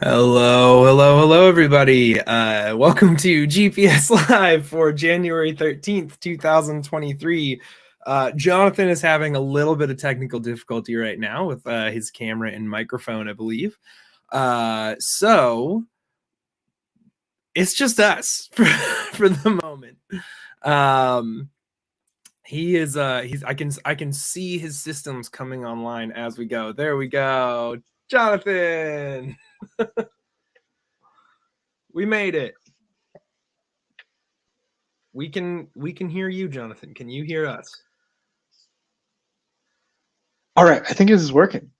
Hello, everybody. Welcome to GPS Live for January 13th, 2023. Jonathan is having a little bit of technical difficulty right now with his camera and microphone, I believe. So it's just us for the moment. I can see his systems coming online as we go. There we go. Jonathan. We made it. We can hear you, Jonathan. Can you hear us? All right, I think this is working.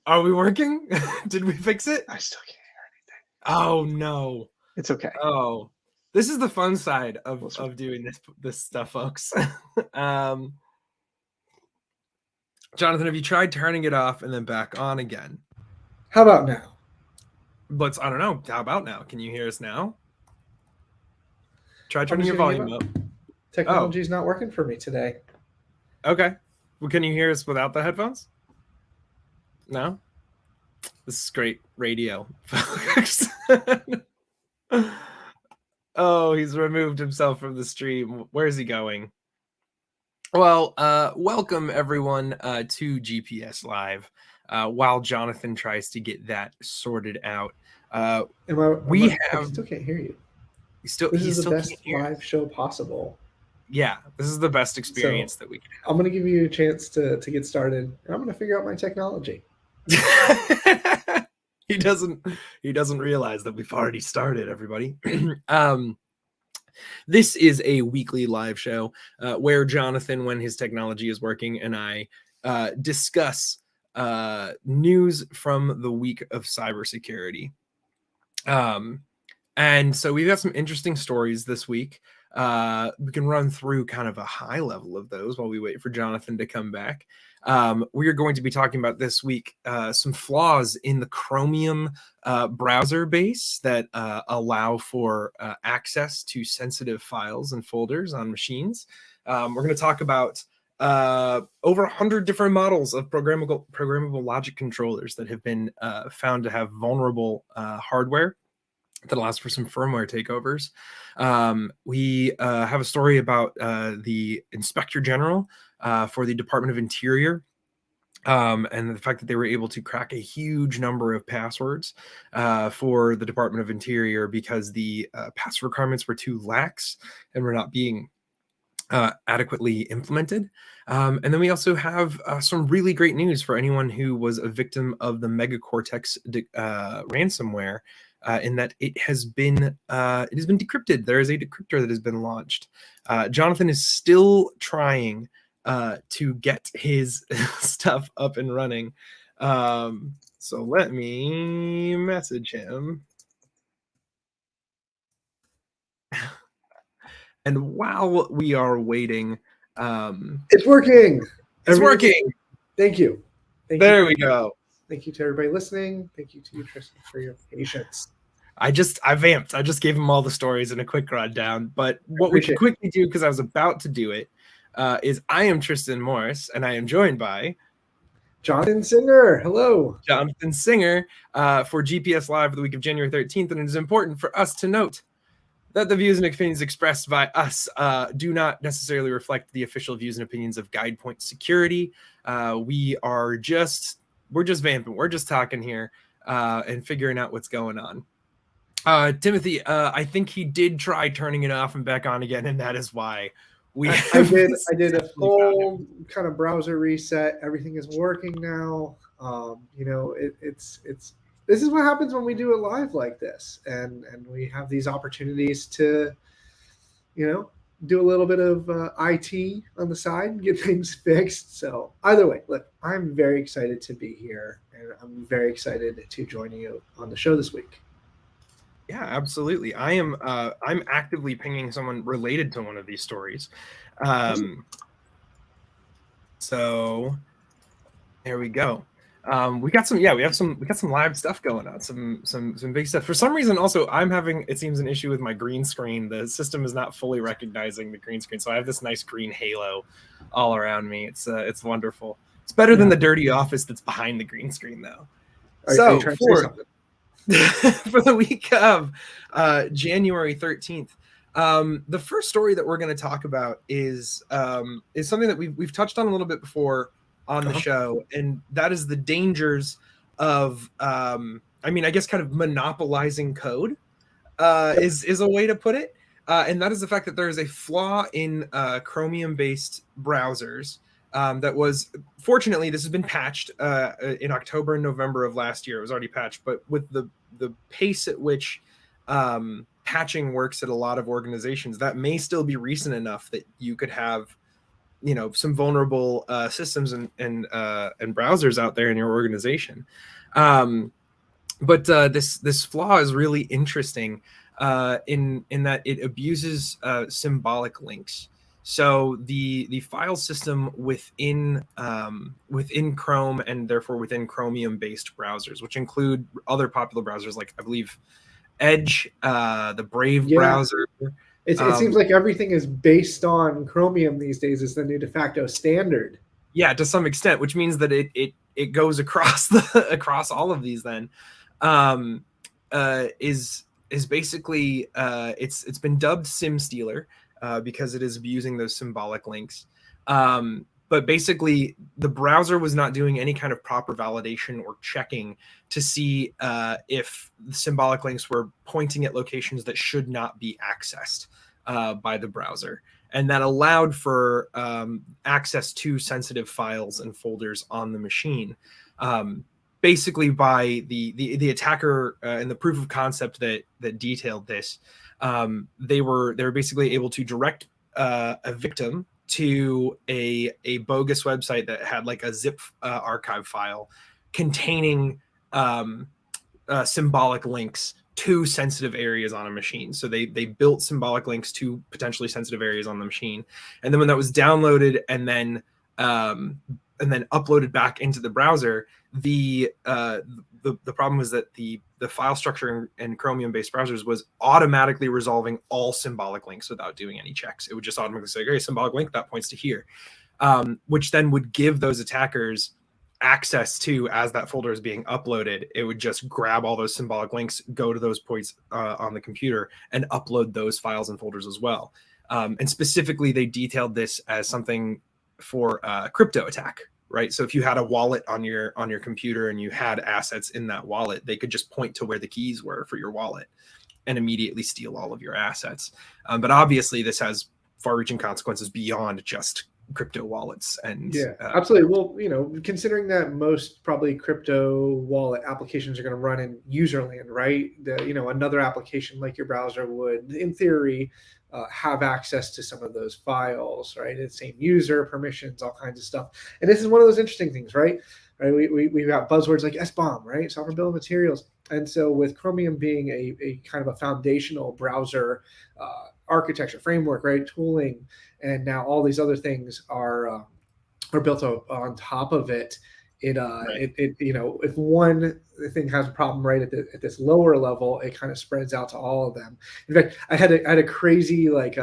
Are we working? Did we fix it? I still can't hear anything. Oh no. It's okay. Oh, this is the fun side of doing this stuff, folks. Jonathan, have you tried turning it off and then back on again? How about now? I don't know. How about now? Can you hear us now? Try turning your volume up. Technology's not working for me today. Okay. Well, can you hear us without the headphones? No? This is great radio, folks. Oh, he's removed himself from the stream. Where is he going? Well, welcome everyone to GPS Live. While Jonathan tries to get that sorted out, I still can't hear you. This is the best live show possible. Yeah, this is the best experience that we can have. I'm going to give you a chance to get started, and I'm going to figure out my technology. He doesn't realize that we've already started, everybody. This is a weekly live show where Jonathan, when his technology is working, and I discuss news from the week of cybersecurity. And so we've got some interesting stories this week. We can run through kind of a high level of those while we wait for Jonathan to come back. We are going to be talking about this week some flaws in the Chromium browser base that allow for access to sensitive files and folders on machines. We're going to talk about over 100 different models of programmable logic controllers that have been found to have vulnerable hardware that allows for some firmware takeovers. We have a story about the Inspector General for the Department of Interior, and the fact that they were able to crack a huge number of passwords for the Department of Interior because the password requirements were too lax and were not being adequately implemented. And then we also have some really great news for anyone who was a victim of the Megacortex ransomware. In that it has been decrypted. There is a decryptor that has been launched. Jonathan is still trying to get his stuff up and running. So let me message him. And while we are waiting, it's working. It's working. Thank you. There we go. Thank you to everybody listening. Thank you to you, Tristan, for your patience. I vamped. I just gave him all the stories in a quick rundown. But what we can quickly do, because I was about to do it, is I am Tristan Morris, and I am joined by Jonathan Singer. Hello. Jonathan Singer for GPS Live for the week of January 13th. And it is important for us to note that the views and opinions expressed by us do not necessarily reflect the official views and opinions of GuidePoint Security. We're just vamping. We're just talking here and figuring out what's going on. Timothy, I think he did try turning it off and back on again, and that is why I did a full kind of browser reset. Everything is working now. This is what happens when we do it live like this, and we have these opportunities to, do a little bit of IT on the side and get things fixed. So either way, look, I'm very excited to be here, and I'm very excited to join you on the show this week. Yeah, absolutely. I'm actively pinging someone related to one of these stories. So there we go. We have some live stuff going on, some big stuff. For some reason, also, I'm having, it seems, an issue with my green screen. The system is not fully recognizing the green screen, so I have this nice green halo all around me. It's wonderful. It's better than the dirty office that's behind the green screen, though. Are you trying to say something? for the week of January 13th. The first story that we're going to talk about is something that we've touched on a little bit before on the show, and that is the dangers of I mean, I guess kind of monopolizing code is a way to put it. And that is the fact that there is a flaw in Chromium-based browsers that was, fortunately, this has been patched in October and November of last year. It was already patched, but with the pace at which patching works at a lot of organizations, that may still be recent enough that you could have, you know, some vulnerable systems and browsers out there in your organization. But this flaw is really interesting in that it abuses symbolic links. So the file system within Chrome and therefore within Chromium-based browsers, which include other popular browsers like, I believe, Edge, the Brave browser. It seems like everything is based on Chromium these days as the new de facto standard. Yeah, to some extent, which means that it goes across across all of these. Then is basically it's been dubbed Sim Stealer because it is abusing those symbolic links. But basically, the browser was not doing any kind of proper validation or checking to see if the symbolic links were pointing at locations that should not be accessed by the browser. And that allowed for access to sensitive files and folders on the machine. Basically, by the attacker and the proof of concept that detailed this, they were basically able to direct a victim to a bogus website that had like a zip archive file containing symbolic links to sensitive areas on a machine. So they built symbolic links to potentially sensitive areas on the machine, and then when that was downloaded and then uploaded back into the browser, the problem was that the file structure in Chromium-based browsers was automatically resolving all symbolic links without doing any checks. It would just automatically say, "Okay, symbolic link that points to here," which then would give those attackers access to, as that folder is being uploaded, it would just grab all those symbolic links, go to those points on the computer, and upload those files and folders as well. And specifically, they detailed this as something for crypto attack, right? So if you had a wallet on your computer and you had assets in that wallet, they could just point to where the keys were for your wallet and immediately steal all of your assets. But obviously, this has far-reaching consequences beyond just crypto wallets. And absolutely. Well, you know, considering that most probably crypto wallet applications are going to run in userland, right? You know, another application like your browser would, in theory, have access to some of those files, right? It's same user permissions, all kinds of stuff. And this is one of those interesting things, right? We've got buzzwords like SBOM, right? Software bill of materials. And so with Chromium being a kind of a foundational browser architecture framework, right? Tooling, and now all these other things are built on top of it. It you know, if one thing has a problem right at this lower level, it kind of spreads out to all of them. In fact, I had a crazy like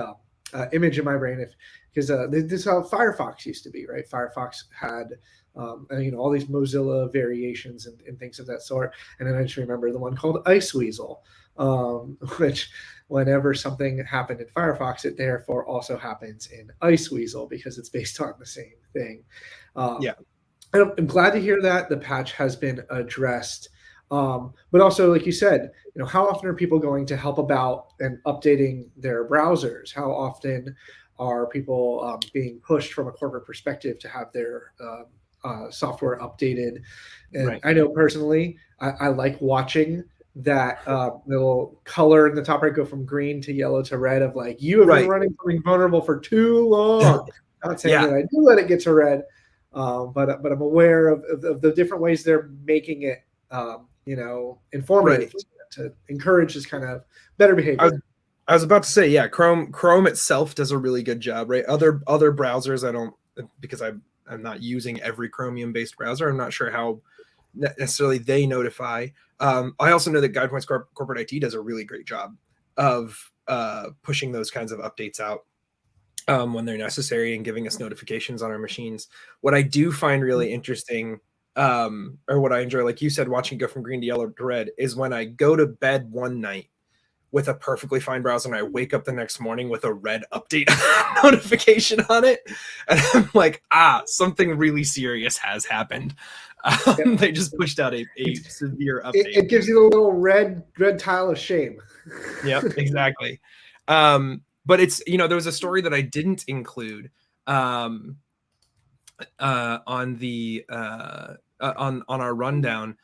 image in my brain because this is how Firefox used to be, right? Firefox had you know, all these Mozilla variations and things of that sort, and then I just remember the one called Iceweasel, which whenever something happened in Firefox, it therefore also happens in Iceweasel because it's based on the same thing. I'm glad to hear that the patch has been addressed. But also, like you said, you know, how often are people going to help about and updating their browsers? How often are people being pushed from a corporate perspective to have their software updated? And I know personally, I like watching that little color in the top right go from green to yellow to red of like, you have been running something vulnerable for too long. Not saying that I do let it get to red, but I'm aware of the different ways they're making it, you know, informative to encourage this kind of better behavior. I was about to say, yeah, Chrome itself does a really good job, right? Other browsers, I don't, because I'm not using every Chromium-based browser. I'm not sure how necessarily they notify. I also know that GuidePoint's corporate IT does a really great job of pushing those kinds of updates out when they're necessary and giving us notifications on our machines. What I do find really interesting or what I enjoy, like you said, watching go from green to yellow to red, is when I go to bed one night with a perfectly fine browser and I wake up the next morning with a red update notification on it. And I'm like, something really serious has happened. They just pushed out a severe update. It gives you the little red tile of shame. Yep, exactly. But it's, there was a story that I didn't include on the on our rundown.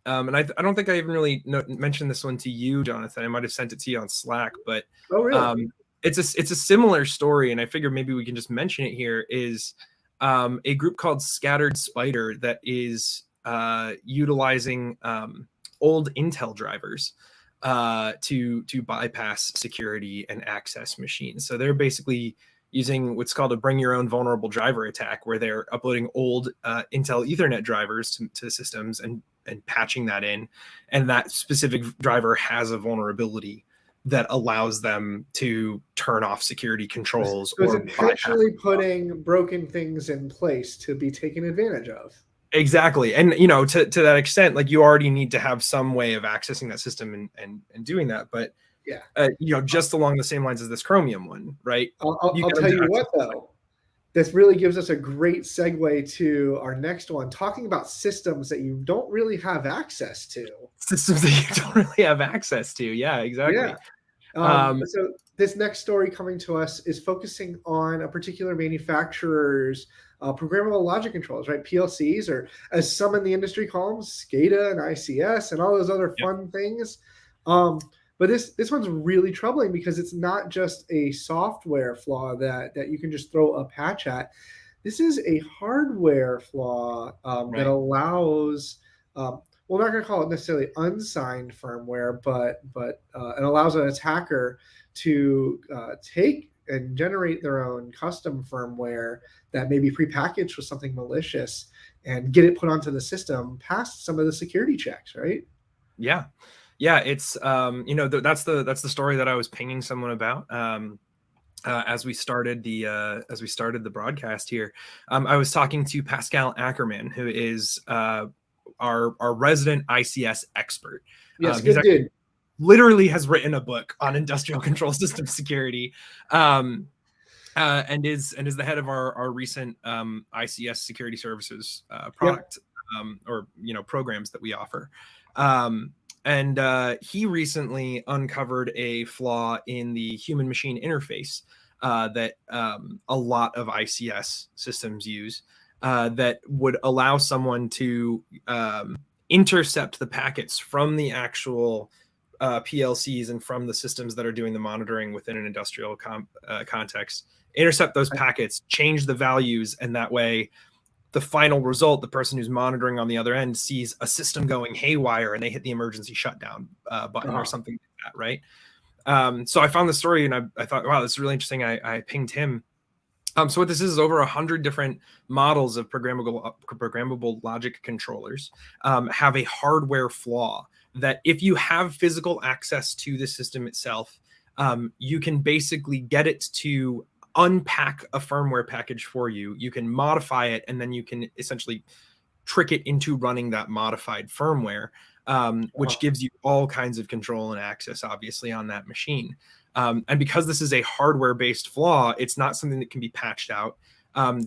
And I don't think I even really mentioned this one to you, Jonathan. I might have sent it to you on Slack, but oh, really? It's a similar story, and I figure maybe we can just mention it here. Is a group called Scattered Spider that is utilizing old Intel drivers to bypass security and access machines. So they're basically using what's called a bring your own vulnerable driver attack, where they're uploading old Intel Ethernet drivers to systems and patching that in. And that specific driver has a vulnerability that allows them to turn off security controls. So it's intentionally putting broken things in place to be taken advantage of. Exactly. And, to that extent, like, you already need to have some way of accessing that system and doing that. But, yeah, just along the same lines as this Chromium one, right? I'll tell you what, though. This really gives us a great segue to our next one, talking about systems that you don't really have access to. Systems that you don't really have access to. Yeah, exactly. Yeah. So this next story coming to us is focusing on a particular manufacturer's programmable logic controllers, right? PLCs, or as some in the industry call them, SCADA and ICS and all those other fun things. But this one's really troubling because it's not just a software flaw that you can just throw a patch at. This is a hardware flaw that allows, we're not going to call it necessarily unsigned firmware, but it allows an attacker to take and generate their own custom firmware that may be prepackaged with something malicious and get it put onto the system past some of the security checks, right? Yeah, it's that's the story that I was pinging someone about as we started the broadcast here. I was talking to Pascal Ackerman, who is our resident ICS expert. Yes, good dude. Literally has written a book on industrial control system security, and is the head of our recent ICS security services product, or programs that we offer. And he recently uncovered a flaw in the human machine interface that a lot of ICS systems use, that would allow someone to intercept the packets from the actual PLCs and from the systems that are doing the monitoring within an industrial context, intercept those packets, change the values, and that way the final result, the person who's monitoring on the other end sees a system going haywire and they hit the emergency shutdown button or something like that, right? So I found the story and I thought, wow, this is really interesting. I pinged him. So what this is over 100 different models of programmable logic controllers have a hardware flaw that if you have physical access to the system itself, you can basically get it to unpack a firmware package for you. You can modify it, and then you can essentially trick it into running that modified firmware, which gives you all kinds of control and access, obviously, on that machine. And because this is a hardware-based flaw, it's not something that can be patched out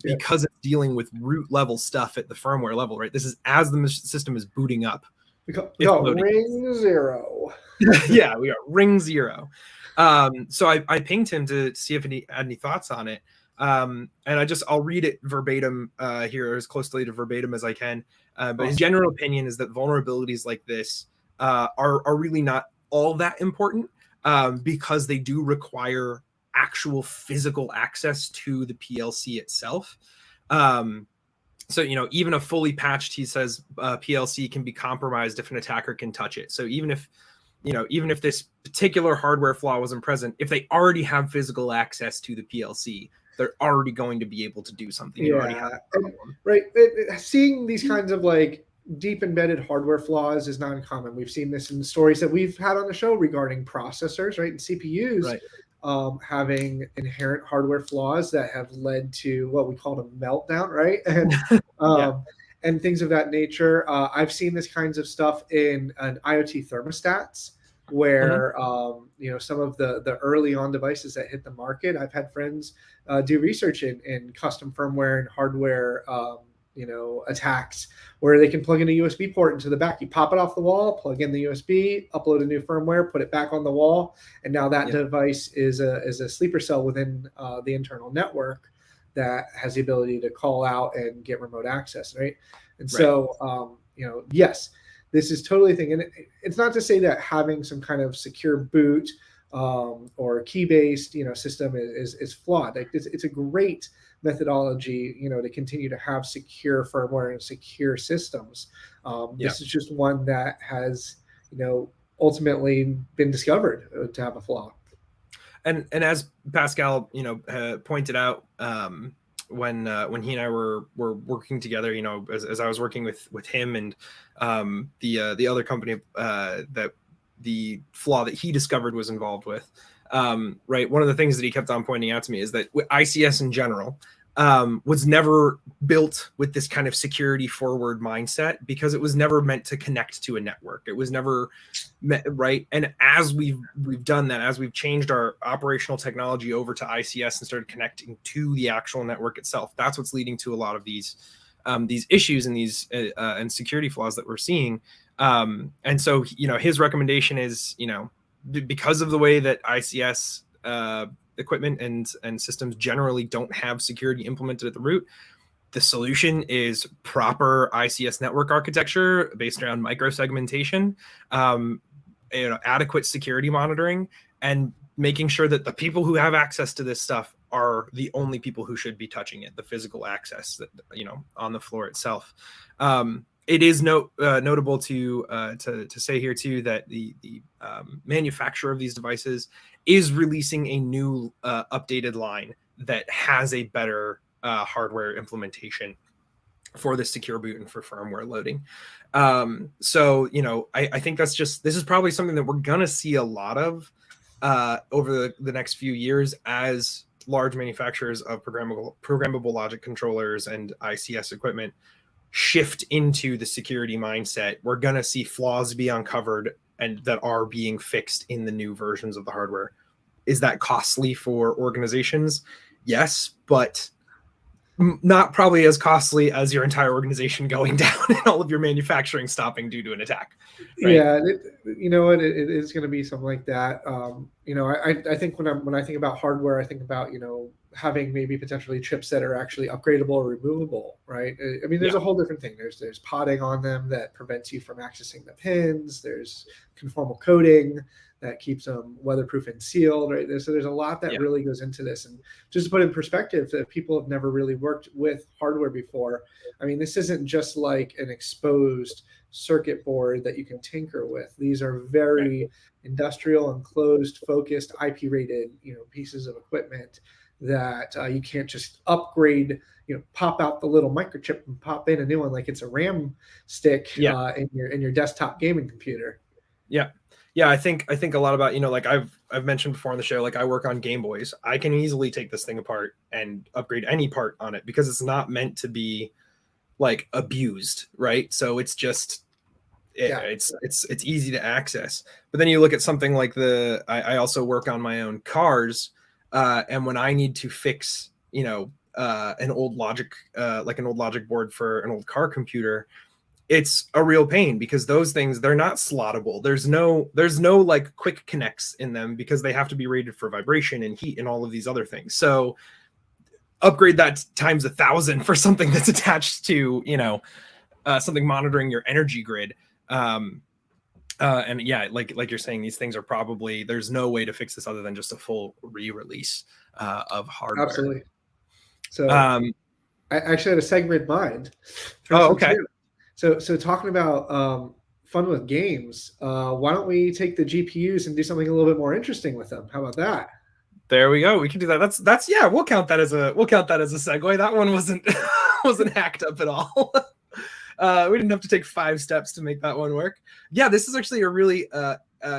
because it's dealing with root level stuff at the firmware level, right? This is as the system is booting up. We got ring zero. Yeah, we got ring zero. So I pinged him to see if he had any thoughts on it. And I'll read it verbatim here, as closely to verbatim as I can. But his general opinion is that vulnerabilities like this are really not all that important because they do require actual physical access to the PLC itself. So, even a fully patched, he says, PLC can be compromised if an attacker can touch it. So even if this particular hardware flaw wasn't present, if they already have physical access to the PLC, they're already going to be able to do something. You already have a problem. Right. Seeing these kinds of deep embedded hardware flaws is not uncommon. We've seen this in the stories that we've had on the show regarding processors, right, and CPUs. Right. Having inherent hardware flaws that have led to what we call a meltdown, right? And and things of that nature. I've seen this kinds of stuff in an IoT thermostats where some of the early on devices that hit the market, I've had friends do research in custom firmware and hardware attacks where they can plug in a USB port into the back. You pop it off the wall, plug in the USB, upload a new firmware, put it back on the wall, and now that device is a sleeper cell within the internal network that has the ability to call out and get remote access, right? And so, yes, this is totally a thing. And it's not to say that having some kind of secure boot or key-based, system is flawed. Like it's a great methodology, to continue to have secure firmware and secure systems. This is just one that has, ultimately been discovered to have a flaw. And as Pascal, pointed out, when he and I were working together, as I was working with him and the other company that the flaw that he discovered was involved with, right? One of the things that he kept on pointing out to me is that ICS in general was never built with this kind of security forward mindset because it was never meant to connect to a network. It was never right. And as we've done that, as we've changed our operational technology over to ICS and started connecting to the actual network itself, that's what's leading to a lot of these issues and these and security flaws that we're seeing. And so, his recommendation is, because of the way that ICS equipment and systems generally don't have security implemented at the root, the solution is proper ICS network architecture based around microsegmentation, adequate security monitoring, and making sure that the people who have access to this stuff are the only people who should be touching it, the physical access that, on the floor itself. It is notable to say here too that the manufacturer of these devices is releasing a new updated line that has a better hardware implementation for the secure boot and for firmware loading. So I think this is probably something that we're gonna see a lot of over the next few years as large manufacturers of programmable logic controllers and ICS equipment shift into the security mindset. We're going to see flaws be uncovered and that are being fixed in the new versions of the hardware. Is that costly for organizations? Yes, but not probably as costly as your entire organization going down and all of your manufacturing stopping due to an attack. Right? Yeah, it is going to be something like that. I think when I think about hardware, I think about having maybe potentially chips that are actually upgradable or removable, right? I mean, there's a whole different thing. There's potting on them that prevents you from accessing the pins. There's conformal coating that keeps them weatherproof and sealed, right? So there's a lot that really goes into this. And just to put in perspective, that people have never really worked with hardware before, I mean, this isn't just like an exposed circuit board that you can tinker with. These are very industrial, enclosed, focused, IP rated, pieces of equipment that you can't just upgrade, pop out the little microchip and pop in a new one like it's a RAM stick in your desktop gaming computer. I think a lot about, like I've mentioned before on the show, like I work on Game Boys. I can easily take this thing apart and upgrade any part on it because it's not meant to be like abused, right? So it's just it's easy to access. But then you look at something like I also work on my own cars, and when I need to fix an old logic board for an old car computer, it's a real pain because those things, they're not slottable. There's no like quick connects in them because they have to be rated for vibration and heat and all of these other things. So upgrade that times 1,000 for something that's attached to something monitoring your energy grid. And like you're saying, these things are probably, there's no way to fix this other than just a full re-release of hardware. Absolutely. So I actually had a segment in mind. Okay. So talking about fun with games, why don't we take the GPUs and do something a little bit more interesting with them? How about that? There we go. We can do that. That's we'll count that as a segue. That one wasn't hacked up at all. We didn't have to take 5 steps to make that one work. Yeah, this is actually a really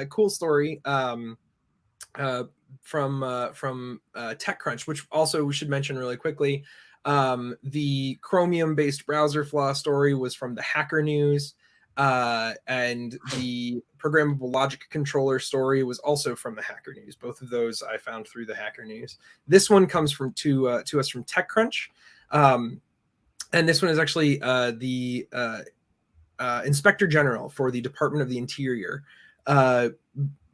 cool story from TechCrunch, which also we should mention really quickly. The Chromium-based browser flaw story was from the Hacker News. And the programmable logic controller story was also from the Hacker News. Both of those I found through the Hacker News. This one comes to us from TechCrunch, and this one is actually the Inspector General for the Department of the Interior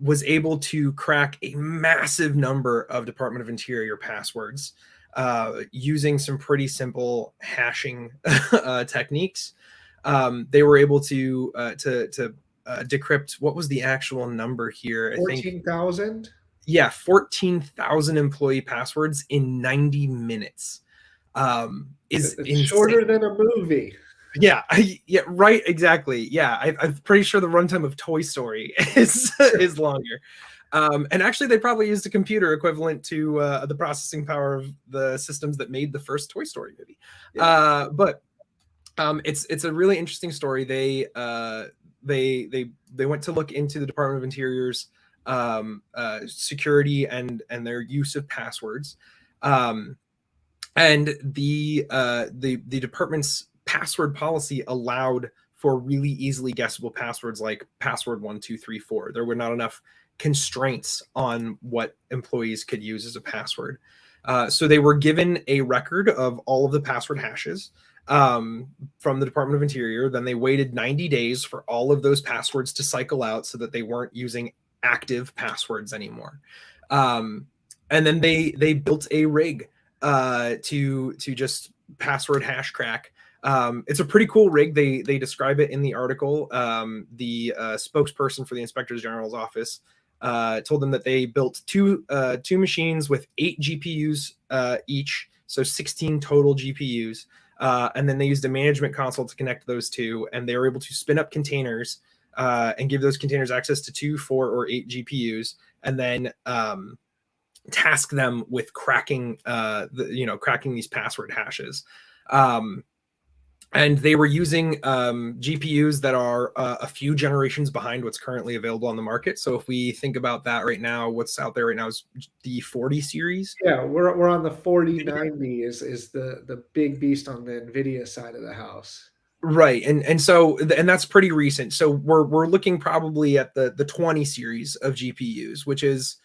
was able to crack a massive number of Department of Interior passwords using some pretty simple hashing techniques. They were able to decrypt, what was the actual number here? 14,000. Yeah, 14,000 employee passwords in 90 minutes. Is it's insane. Shorter than a movie. Yeah, yeah, right, exactly. Yeah, I'm pretty sure the runtime of Toy Story is longer. And actually, they probably used a computer equivalent to the processing power of the systems that made the first Toy Story movie. Yeah. But it's a really interesting story. They went to look into the Department of Interior's security and their use of passwords, and the department's password policy allowed for really easily guessable passwords like password 1234. There were not enough constraints on what employees could use as a password. So they were given a record of all of the password hashes from the Department of Interior. Then they waited 90 days for all of those passwords to cycle out so that they weren't using active passwords anymore. And then they built a rig to just password hash crack. It's a pretty cool rig. They describe it in the article. The spokesperson for the Inspector General's office told them that they built two machines with 8 GPUs each, so 16 total GPUs. And then they used a management console to connect those two, and they were able to spin up containers and give those containers access to 2, 4, or 8 GPUs, and then task them with cracking cracking these password hashes. And they were using GPUs that are a few generations behind what's currently available on the market. So if we think about that right now, what's out there right now is the 40 series. Yeah, we're on the 4090 is the big beast on the NVIDIA side of the house. Right, and so that's pretty recent. So we're looking probably at the 20 series of GPUs, which is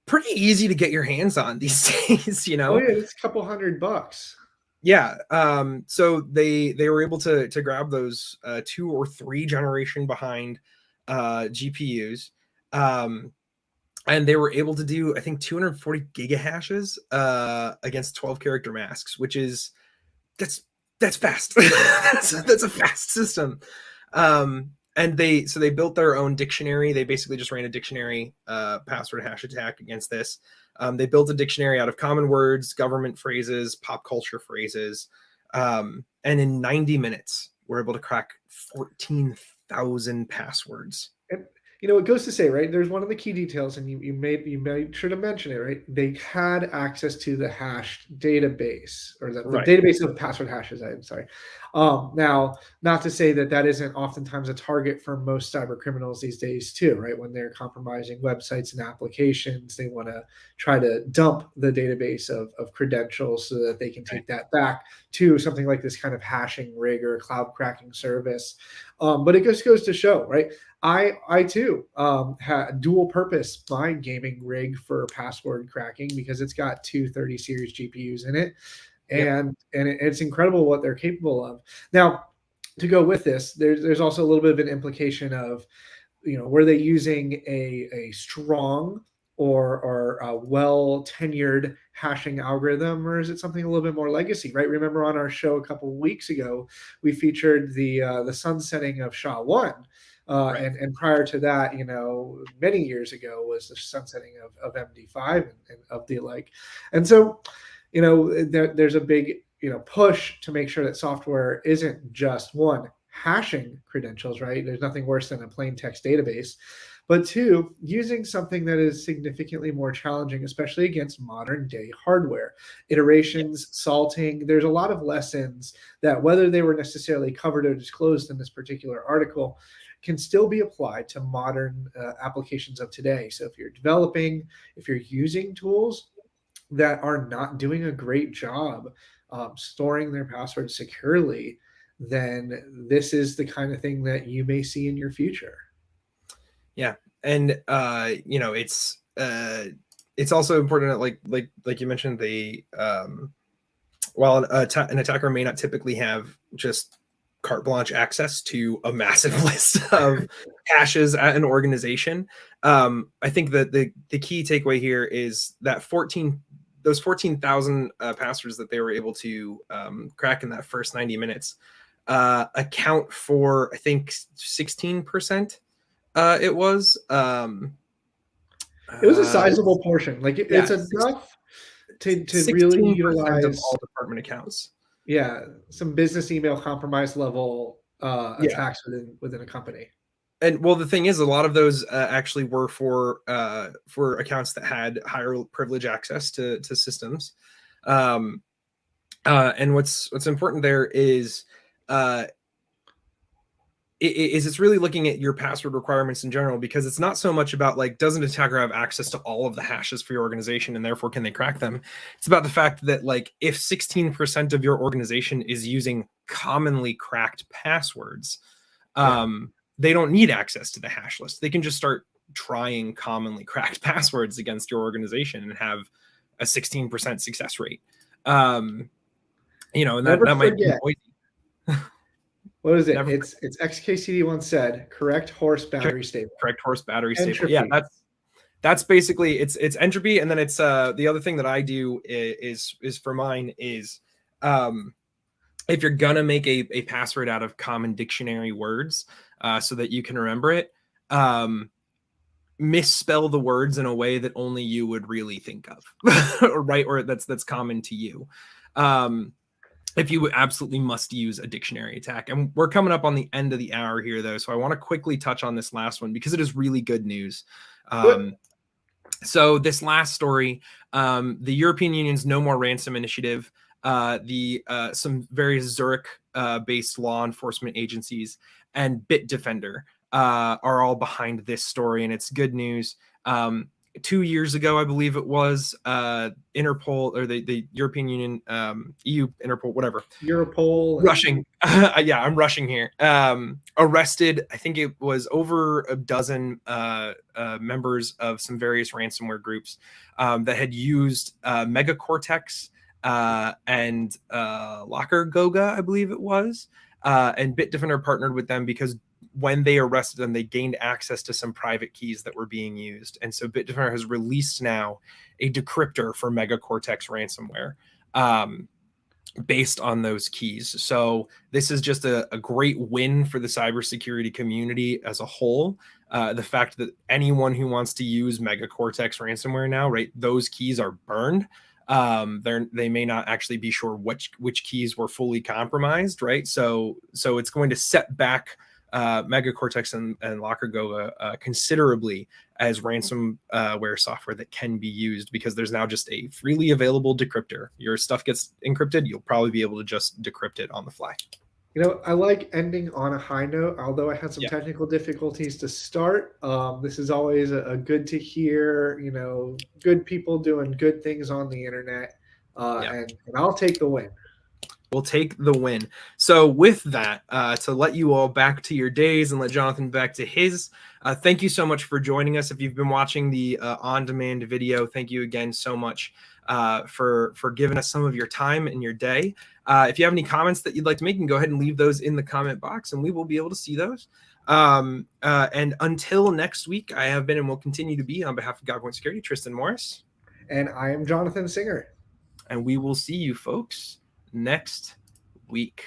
pretty easy to get your hands on these days, you know. Oh yeah, it's a couple $100. Yeah. So they were able to grab those 2 or 3 generation behind GPUs. And they were able to do, I think, 240 gigahashes against 12 character masks, which is that's fast. that's a fast system. And they built their own dictionary. They basically just ran a dictionary password hash attack against this. They built a dictionary out of common words, government phrases, pop culture phrases. And in 90 minutes, we're able to crack 14,000 passwords. And it goes to say, right, there's one of the key details, and you made sure to mention it, right? They had access to the hash database, or the right. database of password hashes. I'm sorry. Now, not to say that isn't oftentimes a target for most cyber criminals these days too, right? When they're compromising websites and applications, they want to try to dump the database of credentials so that they can take that back to something like this kind of hashing rig or cloud cracking service. But it just goes to show, right? I too had dual purpose my gaming rig for password cracking because it's got 2 30 series GPUs in it. And it's incredible what they're capable of. Now, to go with this, there's also a little bit of an implication of, were they using a strong or a well tenured hashing algorithm, or is it something a little bit more legacy, right? Remember on our show a couple of weeks ago, we featured the sunsetting of SHA-1. Right. And prior to that, many years ago was the sunsetting of MD5 and of the like. And so, there's a big, push to make sure that software isn't just one, hashing credentials, right? There's nothing worse than a plain text database, but 2, using something that is significantly more challenging, especially against modern day hardware. Iterations, salting, there's a lot of lessons that, whether they were necessarily covered or disclosed in this particular article, can still be applied to modern applications of today. So if you're developing, if you're using tools that are not doing a great job storing their passwords securely, then this is the kind of thing that you may see in your future. Yeah, and it's also important that like you mentioned, while an attacker may not typically have just carte blanche access to a massive list of hashes at an organization, I think that the key takeaway here is that those 14,000 passwords that they were able to crack in that first 90 minutes account for, I think, 16%. It was a sizable portion. Like it's enough to really utilize of all department accounts. Yeah, some business email compromise level attacks within a company. And well, the thing is, a lot of those actually were for accounts that had higher privilege access to systems. And what's important there is it's really looking at your password requirements in general, because it's not so much about like, does an attacker have access to all of the hashes for your organization and therefore can they crack them? It's about the fact that, like, if 16% of your organization is using commonly cracked passwords, they don't need access to the hash list. They can just start trying commonly cracked passwords against your organization and have a 16% success rate. And that might be noisy. What is it? It's XKCD once said, correct horse battery stable. Correct horse battery stable. Yeah, that's basically it's entropy. And then it's the other thing that I do is for mine is if you're gonna make a password out of common dictionary words so that you can remember it, misspell the words in a way that only you would really think of, or that's common to you. If you absolutely must use a dictionary attack. And we're coming up on the end of the hour here, though, so I want to quickly touch on this last one because it is really good news. So this last story, the European Union's No More Ransom initiative, some various Zurich-based law enforcement agencies, and Bitdefender are all behind this story, and it's good news. 2 years ago, I believe it was, Interpol, or the European Union, EU, Interpol, whatever. Europol. Rushing. Yeah, I'm rushing here. Arrested, I think it was over a dozen members of some various ransomware groups that had used Megacortex and Locker Goga, I believe it was. And Bitdefender partnered with them because when they arrested them, they gained access to some private keys that were being used. And so Bitdefender has released now a decryptor for Megacortex ransomware based on those keys. So this is just a great win for the cybersecurity community as a whole. The fact that anyone who wants to use Megacortex ransomware now, right, those keys are burned. They may not actually be sure which keys were fully compromised, right? So it's going to set back Megacortex and Locker Goga considerably as ransomware software that can be used, because there's now just a freely available decryptor. Your stuff gets encrypted, you'll probably be able to just decrypt it on the fly. I like ending on a high note, although I had some technical difficulties to start. This is always a good to hear, good people doing good things on the internet, and I'll take the win. We'll take the win. So with that, to let you all back to your days and let Jonathan back to his, thank you so much for joining us. If you've been watching the on-demand video, thank you again so much for giving us some of your time and your day. If you have any comments that you'd like to make, you can go ahead and leave those in the comment box and we will be able to see those. And until next week, I have been and will continue to be, on behalf of GuidePoint Security, Tristan Morris. And I am Jonathan Singer. And we will see you folks next week.